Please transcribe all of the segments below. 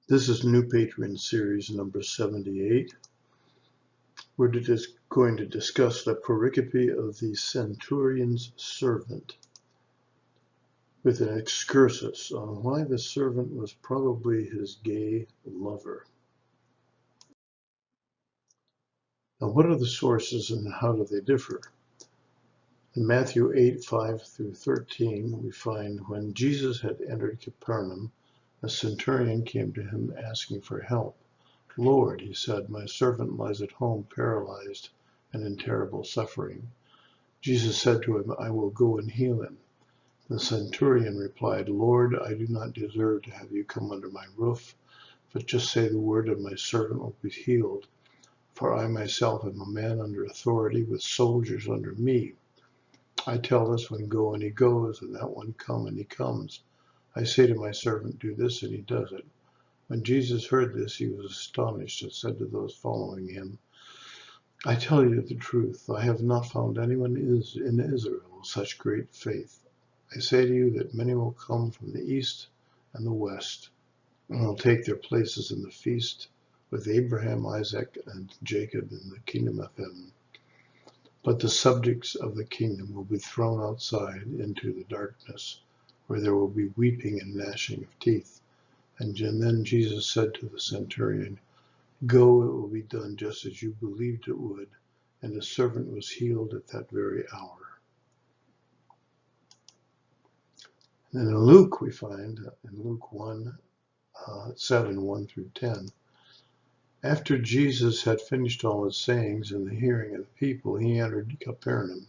This is New Patron Series number 78. We're just going to discuss the pericope of the Centurion's servant with an excursus on why the servant was probably his gay lover. Now, what are the sources and how do they differ? In Matthew 8:5 through 13, we find when Jesus had entered Capernaum, a centurion came to him asking for help. Lord, he said, my servant lies at home paralyzed and in terrible suffering. Jesus said to him, I will go and heal him. The centurion replied, Lord, I do not deserve to have you come under my roof, but just say the word and my servant will be healed. For I myself am a man under authority with soldiers under me. I tell this one, go, and he goes, and that one, come, and he comes. I say to my servant, do this, and he does it. When Jesus heard this, he was astonished and said to those following him, I tell you the truth, I have not found anyone in Israel with such great faith. I say to you that many will come from the east and the west, and will take their places in the feast with Abraham, Isaac, and Jacob in the kingdom of heaven. But the subjects of the kingdom will be thrown outside into the darkness, where there will be weeping and gnashing of teeth. And then Jesus said to the centurion, go, it will be done just as you believed it would. And the servant was healed at that very hour. And in Luke, we find, in Luke 7, 1 through 10, after Jesus had finished all his sayings in the hearing of the people, he entered Capernaum.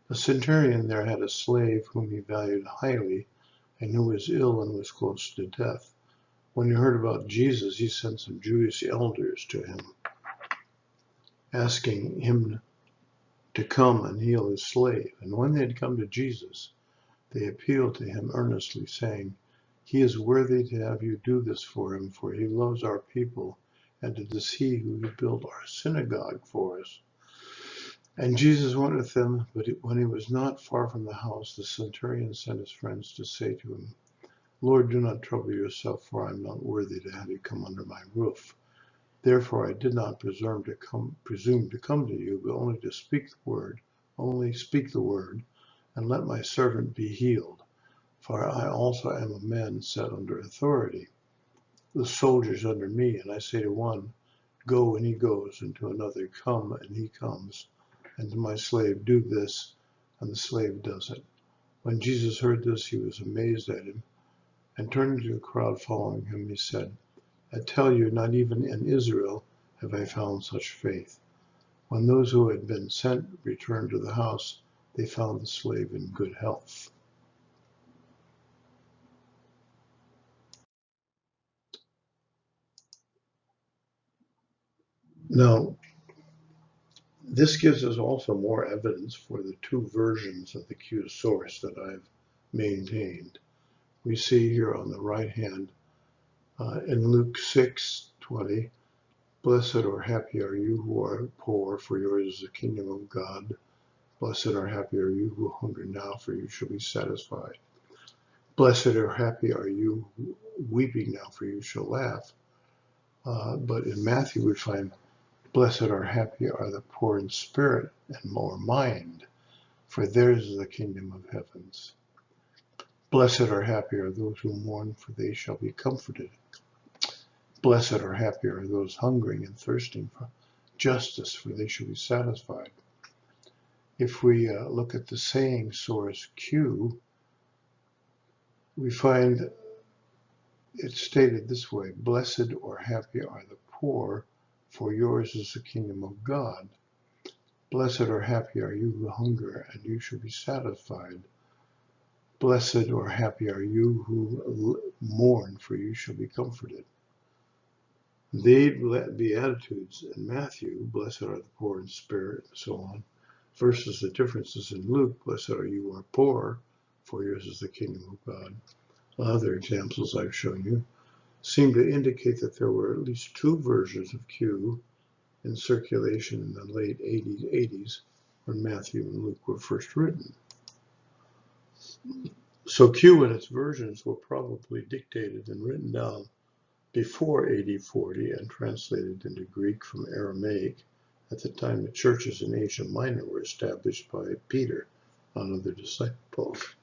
The centurion there had a slave whom he valued highly and who was ill and was close to death. When he heard about Jesus, he sent some Jewish elders to him, asking him to come and heal his slave. And when they had come to Jesus, they appealed to him earnestly, saying, he is worthy to have you do this for him, for he loves our people, and it is he who built our synagogue for us. And Jesus went with them, but when he was not far from the house, the centurion sent his friends to say to him, Lord, do not trouble yourself, for I am not worthy to have you come under my roof. Therefore I did not presume to come to you, but only to speak the word. Only speak the word, and let my servant be healed. For I also am a man set under authority, with soldiers under me, and I say to one, go, and he goes, and to another, come, and he comes, and to my slave, do this, and the slave does it. When Jesus heard this, he was amazed at him, and turning to the crowd following him, he said, I tell you, not even in Israel have I found such faith. When those who had been sent returned to the house, they found the slave in good health. Now, this gives us also more evidence for the two versions of the Q source that I've maintained. We see here on the right hand in Luke 6:20, blessed or happy are you who are poor, for yours is the kingdom of God. Blessed or happy are you who hunger now, for you shall be satisfied. Blessed or happy are you weeping now, for you shall laugh. But in Matthew we find, blessed or happy are the poor in spirit and more mind, for theirs is the kingdom of heavens. Blessed or happy are those who mourn, for they shall be comforted. Blessed or happy are those hungering and thirsting for justice, for they shall be satisfied. If we look at the saying source Q, we find it's stated this way, blessed or happy are the poor, for yours is the kingdom of God. Blessed or happy are you who hunger, and you shall be satisfied. Blessed or happy are you who mourn, for you shall be comforted. The Beatitudes in Matthew, blessed are the poor in spirit, and so on, versus the differences in Luke, blessed are you who are poor, for yours is the kingdom of God. Other examples I've shown you seem to indicate that there were at least two versions of Q in circulation in the late 80s when Matthew and Luke were first written. So Q and its versions were probably dictated and written down before AD 40 and translated into Greek from Aramaic at the time the churches in Asia Minor were established by Peter and other disciples.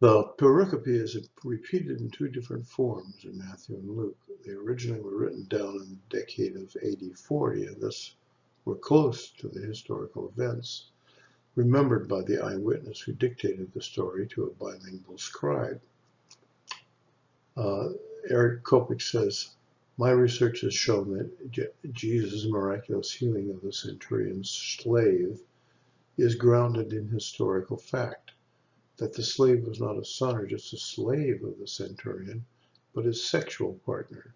The pericope is repeated in two different forms in Matthew and Luke. They originally were written down in the decade of AD 40 and thus were close to the historical events, remembered by the eyewitness who dictated the story to a bilingual scribe. Eric Kopich says, my research has shown that Jesus' miraculous healing of the centurion's slave is grounded in historical fact, that the slave was not a son or just a slave of the centurion, but his sexual partner,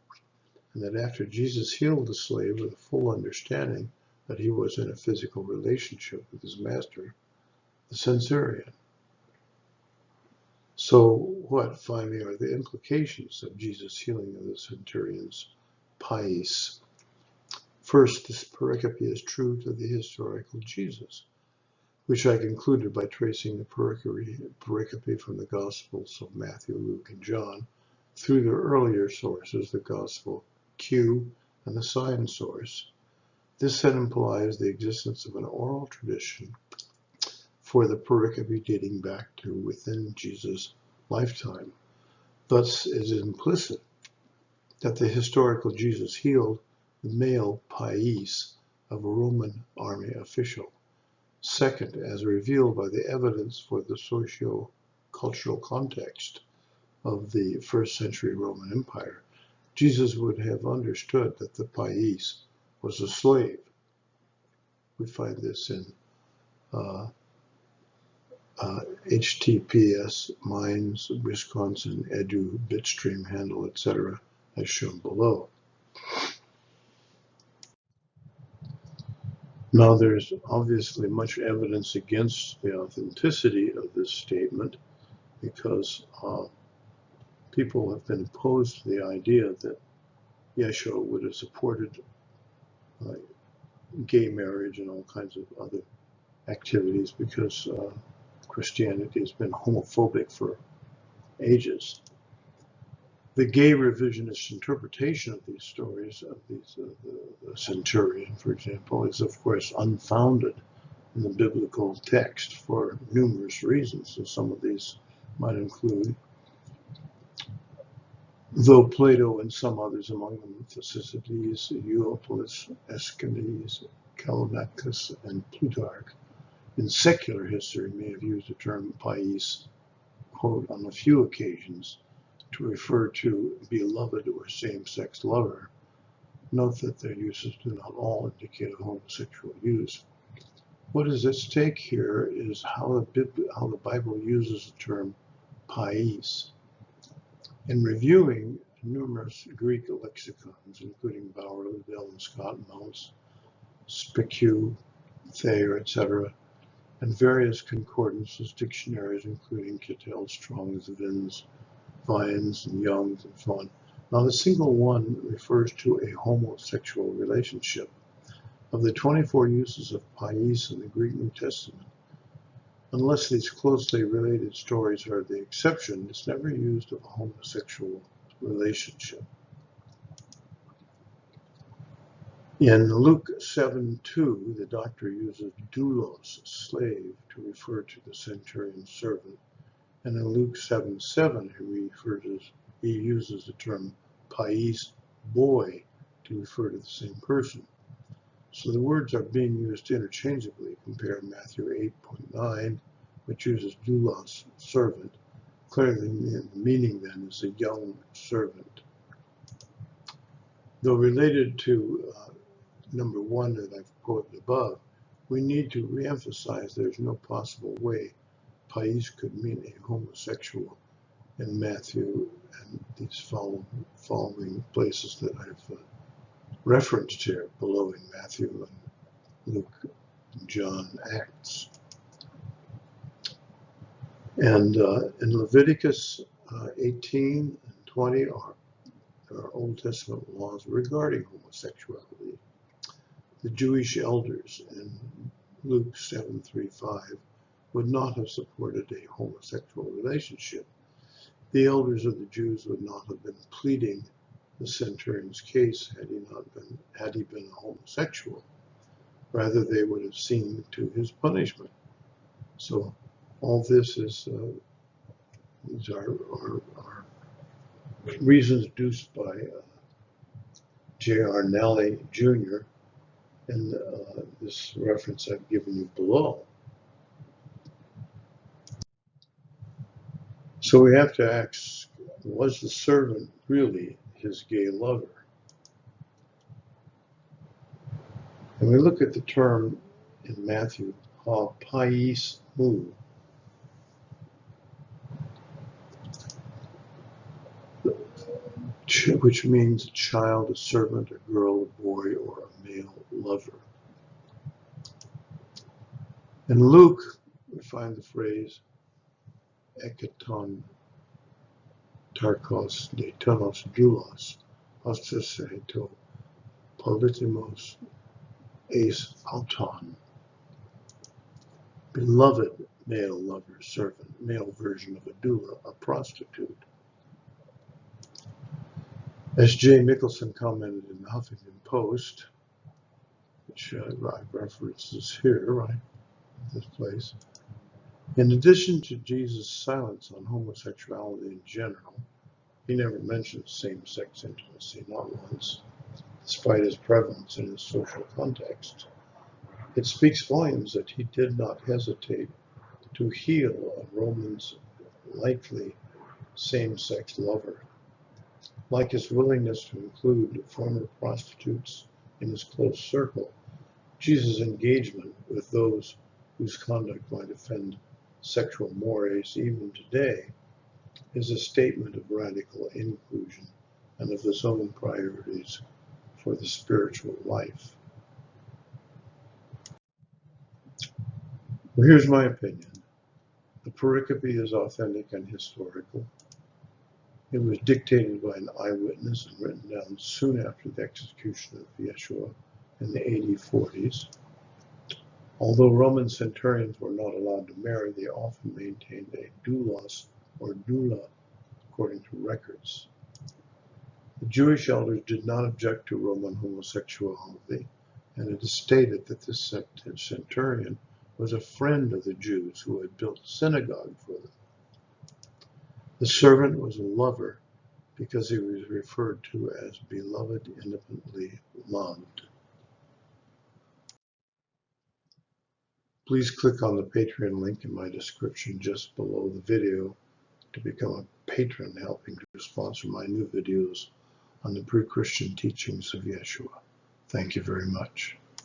and that after Jesus healed the slave with a full understanding that he was in a physical relationship with his master, the centurion. So what, finally, are the implications of Jesus' healing of the centurion's pais? First, this pericope is true to the historical Jesus, which I concluded by tracing the pericope from the Gospels of Matthew, Luke, and John through their earlier sources, the Gospel Q and the sign source. This then implies the existence of an oral tradition for the pericope dating back to within Jesus' lifetime. Thus, it is implicit that the historical Jesus healed the male pais of a Roman army official. Second, as revealed by the evidence for the socio-cultural context of the first century Roman Empire, Jesus would have understood that the pais was a slave. We find this in HTTPS, Mines, Wisconsin, Edu, Bitstream handle, etc., as shown below. Now, there's obviously much evidence against the authenticity of this statement because people have been opposed to the idea that Yeshua would have supported gay marriage and all kinds of other activities because Christianity has been homophobic for ages. The gay revisionist interpretation of these stories, of the centurion, for example, is of course unfounded in the biblical text for numerous reasons. So some of these might include, though Plato and some others, among them Thucydides, Eupolis, Aeschines, Callimachus, and Plutarch, in secular history may have used the term pais, quote, on a few occasions to refer to beloved or same-sex lover. Note that their uses do not all indicate a homosexual use. What is at stake here is how the Bible uses the term pais. In reviewing numerous Greek lexicons, including Bauer, Liddell, and Scott, Mounce, Spicu, Thayer, etc., and various concordances, dictionaries, including Kittel, Strong's, Vins, Vines, and Young's, and so on, not a single one refers to a homosexual relationship. Of the 24 uses of pais in the Greek New Testament, unless these closely related stories are the exception, it's never used of a homosexual relationship. In Luke 7:2, the doctor uses doulos, slave, to refer to the centurion's servant, and in Luke 7:7, he uses the term pais, boy, to refer to the same person. So the words are being used interchangeably. Compare Matthew 8:9, which uses doulos, servant. Clearly, the meaning then is a young servant. Though related to number one that I've quoted above, we need to reemphasize there's no possible way pais could mean a homosexual in Matthew and these following places that I've referenced here below in Matthew and Luke and John, Acts. And in Leviticus 18 and 20 are Old Testament laws regarding homosexuality. The Jewish elders in Luke 7:3-5 would not have supported a homosexual relationship. The elders of the Jews would not have been pleading the centurion's case had he been a homosexual. Rather, they would have seen to his punishment. So all this is these are reasons adduced by J.R. Nally Jr. in this reference I've given you below. So we have to ask, was the servant really his gay lover? And we look at the term in Matthew, ha pais mu, which means a child, a servant, a girl, a boy, or a male lover. In Luke, we find the phrase ekaton tarkos de tonos doulos, hostes heto politimos eis auton. Beloved male lover, servant, male version of a doula, a prostitute. As J. Nicholson commented in the Huffington Post, which I references here, right, this place, in addition to Jesus' silence on homosexuality in general, he never mentioned same-sex intimacy, not once, despite its prevalence in his social context. It speaks volumes that he did not hesitate to heal a Roman's likely same-sex lover. Like his willingness to include former prostitutes in his close circle, Jesus' engagement with those whose conduct might offend sexual mores even today is a statement of radical inclusion and of his own priorities for the spiritual life. Well, here's my opinion. The Pericope is authentic and historical. It was dictated by an eyewitness and written down soon after the execution of Yeshua in the AD 40s. Although Roman centurions were not allowed to marry, they often maintained a doulos or doula according to records. The Jewish elders did not object to Roman homosexuality, and it is stated that this centurion was a friend of the Jews who had built a synagogue for them. The servant was a lover because he was referred to as beloved, intimately loved. Please click on the Patreon link in my description just below the video to become a patron, helping to sponsor my new videos on the pre-Christian teachings of Yeshua. Thank you very much.